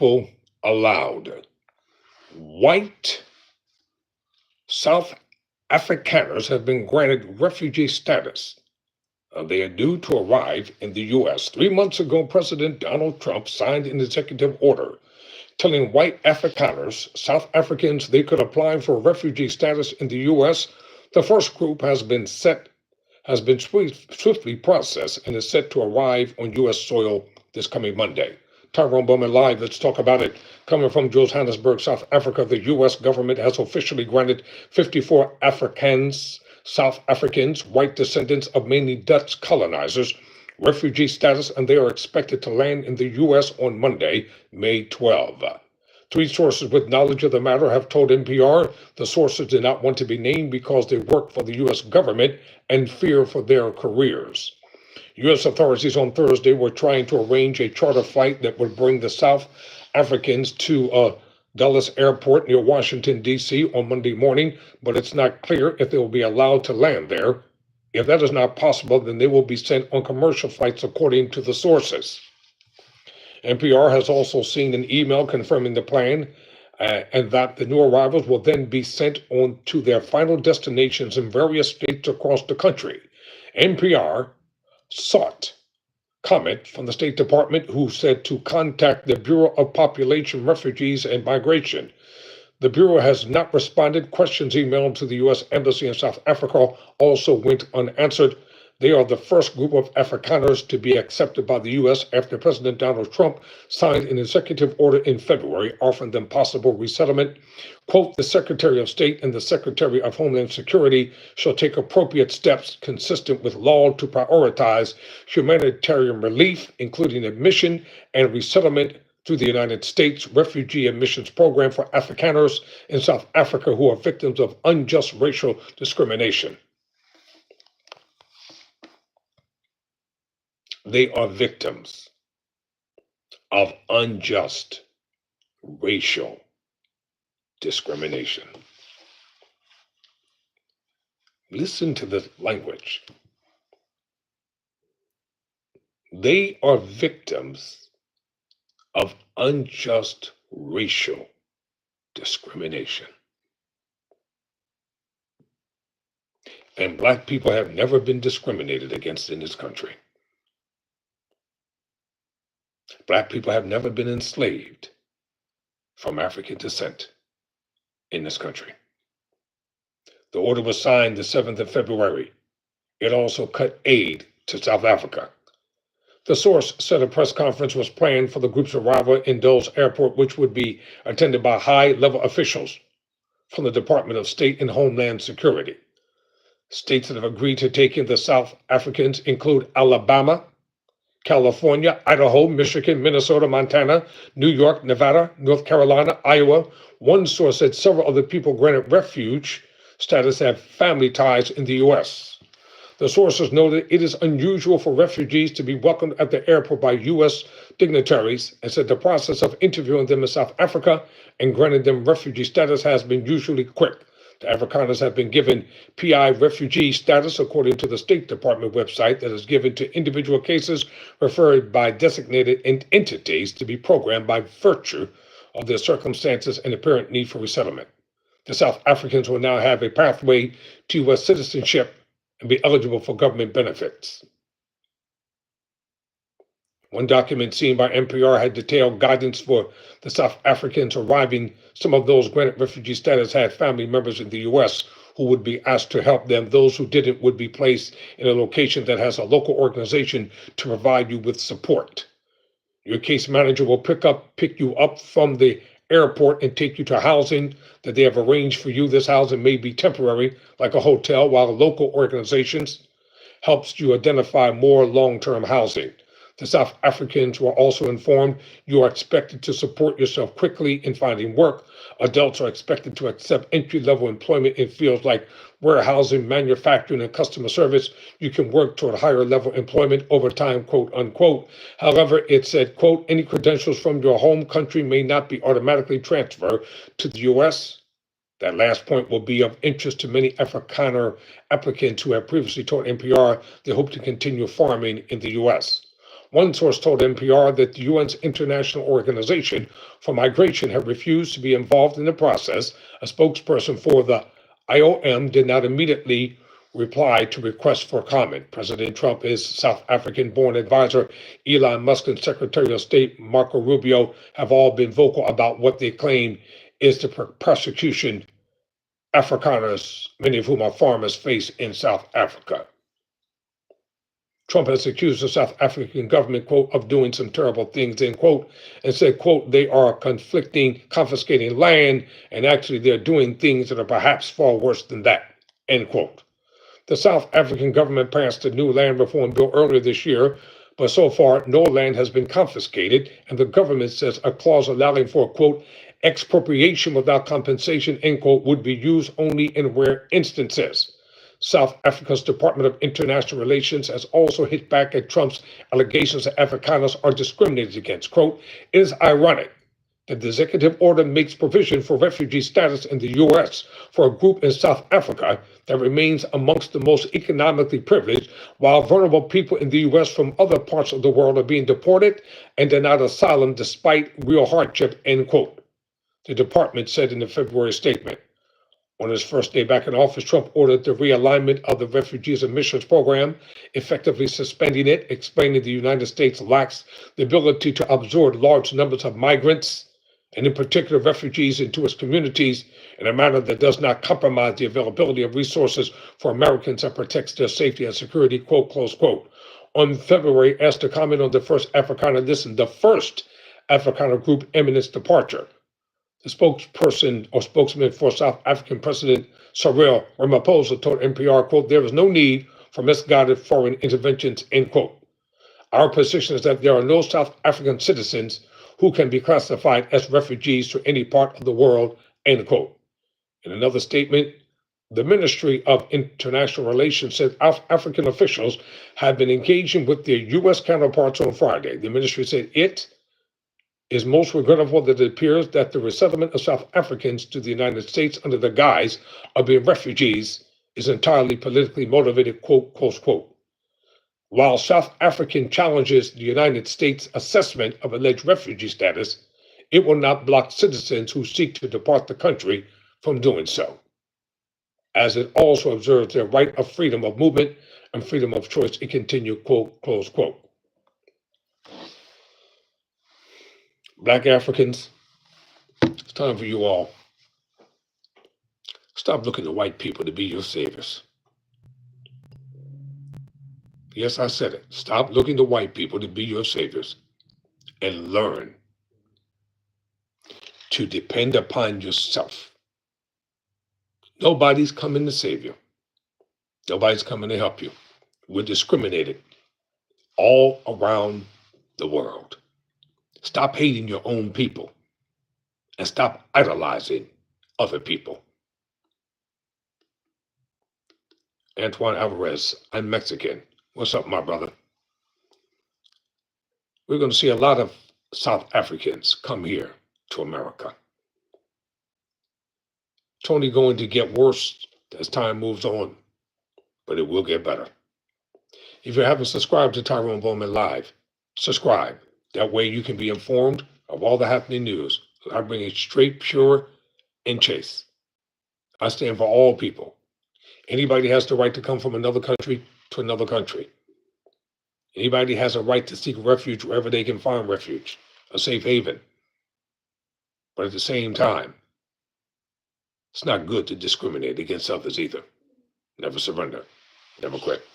people allowed. White South Afrikaners have been granted refugee status. They are due to arrive in the U.S. 3 months ago, President Donald Trump signed an executive order telling white Afrikaners, South Africans, they could apply for refugee status in the U.S. The first group has been swiftly processed and is set to arrive on U.S. soil this coming Monday. Tyrone Bowman live. Let's talk about it. Coming from Johannesburg, South Africa, the U.S. government has officially granted 54 South Africans, white descendants of mainly Dutch colonizers, refugee status, and they are expected to land in the U.S. on Monday, May 12. Three sources with knowledge of the matter have told NPR the sources did not want to be named because they work for the U.S. government and fear for their careers. U.S. authorities on Thursday were trying to arrange a charter flight that would bring the South Africans to Dulles Airport near Washington, D.C. on Monday morning, but it's not clear if they will be allowed to land there. If that is not possible, then they will be sent on commercial flights, according to the sources. NPR has also seen an email confirming the plan and that the new arrivals will then be sent on to their final destinations in various states across the country. NPR sought comment from the State Department, who said to contact the Bureau of Population, Refugees, and Migration. The Bureau has not responded. Questions emailed to the U.S. Embassy in South Africa also went unanswered. They are the first group of Afrikaners to be accepted by the U.S. after President Donald Trump signed an executive order in February offering them possible resettlement. Quote, the Secretary of State and the Secretary of Homeland Security shall take appropriate steps consistent with law to prioritize humanitarian relief, including admission and resettlement through the United States Refugee Admissions Program for Afrikaners in South Africa who are victims of unjust racial discrimination. They are victims of unjust racial discrimination. Listen to the language. They are victims of unjust racial discrimination. And Black people have never been discriminated against in this country. Black people have never been enslaved from African descent in this country. The order was signed the 7th of February. It also cut aid to South Africa. The source said a press conference was planned for the group's arrival in Dulles Airport, which would be attended by high-level officials from the Department of State and Homeland Security. States that have agreed to take in the South Africans include Alabama, California, Idaho, Michigan, Minnesota, Montana, New York, Nevada, North Carolina, Iowa. One source said several of the people granted refuge status have family ties in the U.S. The sources noted it is unusual for refugees to be welcomed at the airport by U.S. dignitaries and said the process of interviewing them in South Africa and granting them refugee status has been usually quick. The Afrikaners have been given PI refugee status according to the State Department website that is given to individual cases referred by designated entities to be programmed by virtue of their circumstances and apparent need for resettlement. The South Africans will now have a pathway to U.S. citizenship and be eligible for government benefits. One document seen by NPR had detailed guidance for the South Africans arriving. Some of those granted refugee status had family members in the U.S. who would be asked to help them. Those who didn't would be placed in a location that has a local organization to provide you with support. Your case manager will pick you up from the airport and take you to housing that they have arranged for you. This housing may be temporary, like a hotel, while local organizations helps you identify more long-term housing. The South Africans were also informed you are expected to support yourself quickly in finding work. Adults are expected to accept entry-level employment in fields like warehousing, manufacturing, and customer service. You can work toward higher level employment over time, quote unquote. However, it said, quote, any credentials from your home country may not be automatically transferred to the U.S. That last point will be of interest to many Afrikaner applicants who have previously told NPR they hope to continue farming in the U.S. One source told NPR that the UN's International Organization for Migration had refused to be involved in the process. A spokesperson for the IOM did not immediately reply to requests for comment. President Trump, his South African born advisor, Elon Musk, and Secretary of State Marco Rubio have all been vocal about what they claim is the persecution Afrikaners, many of whom are farmers, face in South Africa. Trump has accused the South African government, quote, of doing some terrible things, end quote, and said, quote, they are confiscating land, and actually they're doing things that are perhaps far worse than that, end quote. The South African government passed a new land reform bill earlier this year, but so far no land has been confiscated, and the government says a clause allowing for, quote, expropriation without compensation, end quote, would be used only in rare instances. South Africa's Department of International Relations has also hit back at Trump's allegations that Afrikaners are discriminated against. Quote, it is ironic that the executive order makes provision for refugee status in the U.S. for a group in South Africa that remains amongst the most economically privileged, while vulnerable people in the U.S. from other parts of the world are being deported and denied asylum despite real hardship, end quote, the department said in a February statement. On his first day back in office, Trump ordered the realignment of the Refugees Admissions Program, effectively suspending it, explaining the United States lacks the ability to absorb large numbers of migrants, and in particular refugees, into its communities in a manner that does not compromise the availability of resources for Americans and protects their safety and security, quote, close quote. On February, asked to comment on the first Afrikaner group eminence departure. The spokesperson or spokesman for South African President Cyril Ramaphosa told NPR, quote, there is no need for misguided foreign interventions, end quote. Our position is that there are no South African citizens who can be classified as refugees to any part of the world, end quote. In another statement, the Ministry of International Relations said African officials have been engaging with their U.S. counterparts on Friday. The ministry said it is most regrettable that it appears that the resettlement of South Africans to the United States under the guise of being refugees is entirely politically motivated, quote, close quote. While South Africa challenges the United States assessment of alleged refugee status, it will not block citizens who seek to depart the country from doing so, as it also observes their right of freedom of movement and freedom of choice, it continued, quote, close quote. Black Africans, it's time for you all. Stop looking to white people to be your saviors. Yes, I said it. Stop looking to white people to be your saviors and learn to depend upon yourself. Nobody's coming to save you. Nobody's coming to help you. We're discriminated all around the world. Stop hating your own people and stop idolizing other people. Antoine Alvarez, I'm Mexican. What's up, my brother? We're going to see a lot of South Africans come here to America. It's only going to get worse as time moves on, but it will get better. If you haven't subscribed to Tyrone Bowman Live, subscribe. That way you can be informed of all the happening news. I bring it straight, pure, and chase. I stand for all people. Anybody has the right to come from another country to another country. Anybody has a right to seek refuge wherever they can find refuge, a safe haven. But at the same time, it's not good to discriminate against others either. Never surrender. Never quit.